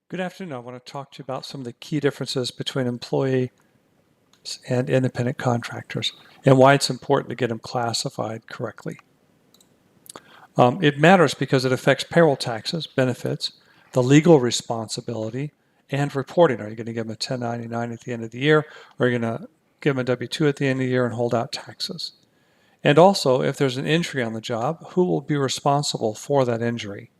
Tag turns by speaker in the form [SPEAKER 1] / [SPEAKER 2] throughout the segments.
[SPEAKER 1] Good afternoon. I want to talk to you about some of the key differences between employees and independent contractors and why it's important to get them classified correctly. It matters because it affects payroll taxes, benefits, the legal responsibility, and reporting. Are you going to give them a 1099 at the end of the year, or are you going to give them a W-2 at the end of the year and hold out taxes? And also, if there's an injury on the job, who will be responsible for that injury?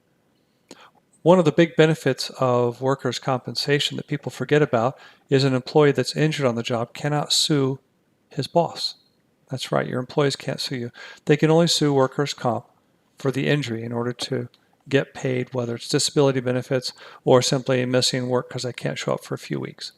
[SPEAKER 1] One of the big benefits of workers' compensation that people forget about is an employee that's injured on the job cannot sue his boss. That's right, your employees can't sue you. They can only sue workers' comp for the injury in order to get paid, whether it's disability benefits or simply missing work because they can't show up for a few weeks.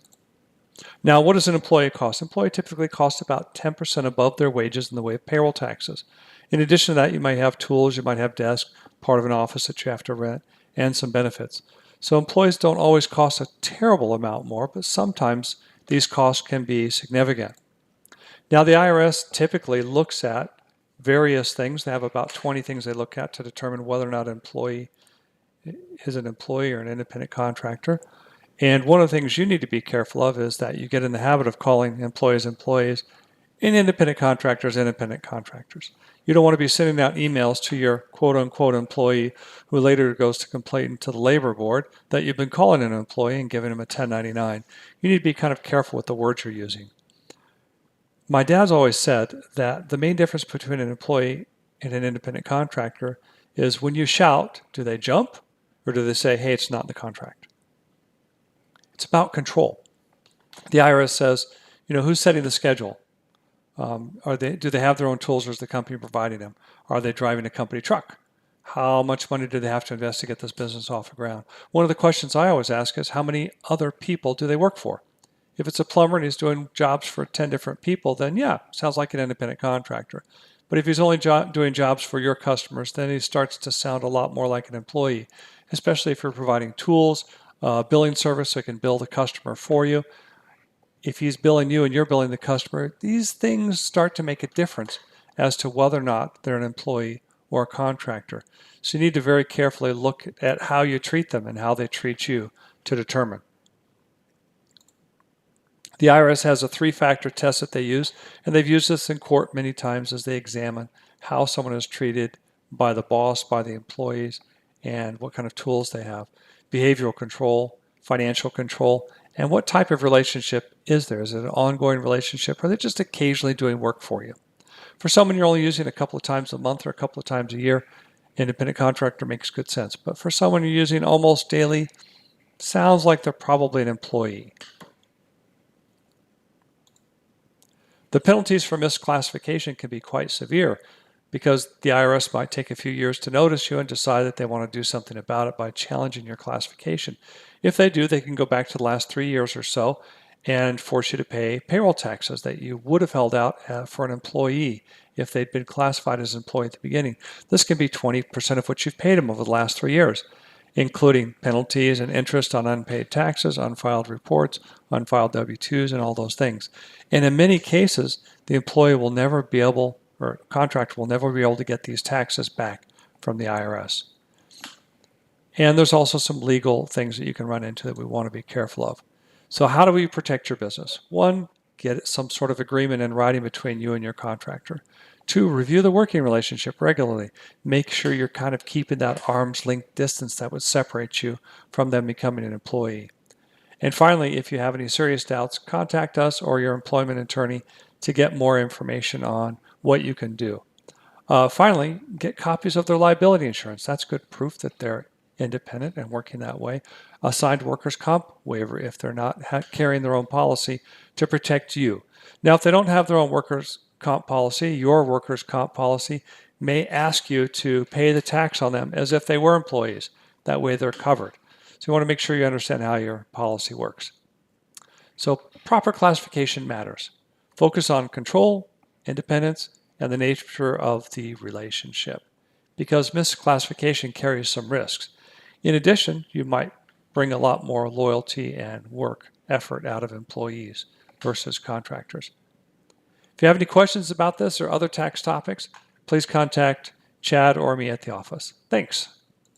[SPEAKER 1] Now, what does an employee cost? An employee typically costs about 10% above their wages in the way of payroll taxes. In addition to that, you might have tools, you might have desks, part of an office that you have to rent, and some benefits. So employees don't always cost a terrible amount more, but sometimes these costs can be significant. Now, the IRS typically looks at various things. They have about 20 things they look at to determine whether or not an employee is an employee or an independent contractor. And one of the things you need to be careful of is that you get in the habit of calling employees employees and independent contractors independent contractors. You don't want to be sending out emails to your quote-unquote employee who later goes to complain to the labor board that you've been calling an employee and giving him a 1099. You need to be kind of careful with the words you're using. My dad's always said that the main difference between an employee and an independent contractor is when you shout, do they jump or do they say, hey, it's not in the contract? It's about control. The IRS says, who's setting the schedule? Do they have their own tools or is the company providing them? Are they driving a company truck? How much money do they have to invest to get this business off the ground? One of the questions I always ask is how many other people do they work for? If it's a plumber and he's doing jobs for 10 different people, then yeah, sounds like an independent contractor. But if he's only doing jobs for your customers, then he starts to sound a lot more like an employee, especially if you're providing tools, billing service so he can bill the customer for you. If he's billing you and you're billing the customer, these things start to make a difference as to whether or not they're an employee or a contractor. So you need to very carefully look at how you treat them and how they treat you to determine. The IRS has a 3-factor test that they use, and they've used this in court many times as they examine how someone is treated by the boss, by the employees, and what kind of tools they have. Behavioral control, financial control, and what type of relationship is there? Is it an ongoing relationship, or are they just occasionally doing work for you? For someone you're only using a couple of times a month or a couple of times a year, independent contractor makes good sense. But for someone you're using almost daily, sounds like they're probably an employee. The penalties for misclassification can be quite severe because the IRS might take a few years to notice you and decide that they want to do something about it by challenging your classification. If they do, they can go back to the last 3 years or so and force you to pay payroll taxes that you would have held out for an employee if they'd been classified as an employee at the beginning. This can be 20% of what you've paid them over the last 3 years, including penalties and interest on unpaid taxes, unfiled reports, unfiled W-2s, and all those things. And in many cases, the employee will never be able, or contractor will never be able to get these taxes back from the IRS. And there's also some legal things that you can run into that we want to be careful of. So how do we protect your business? 1, get some sort of agreement in writing between you and your contractor. 2, review the working relationship regularly. Make sure you're kind of keeping that arm's length distance that would separate you from them becoming an employee. And finally, if you have any serious doubts, contact us or your employment attorney to get more information on what you can do. Finally, get copies of their liability insurance. That's good proof that they're independent and working that way. A signed workers' comp waiver if they're not carrying their own policy to protect you. Now, if they don't have their own workers' comp policy, your workers' comp policy may ask you to pay the tax on them as if they were employees. That way they're covered. So you want to make sure you understand how your policy works. So proper classification matters. Focus on control, independence, and the nature of the relationship, because misclassification carries some risks. In addition, you might bring a lot more loyalty and work effort out of employees versus contractors. If you have any questions about this or other tax topics, please contact Chad or me at the office. Thanks.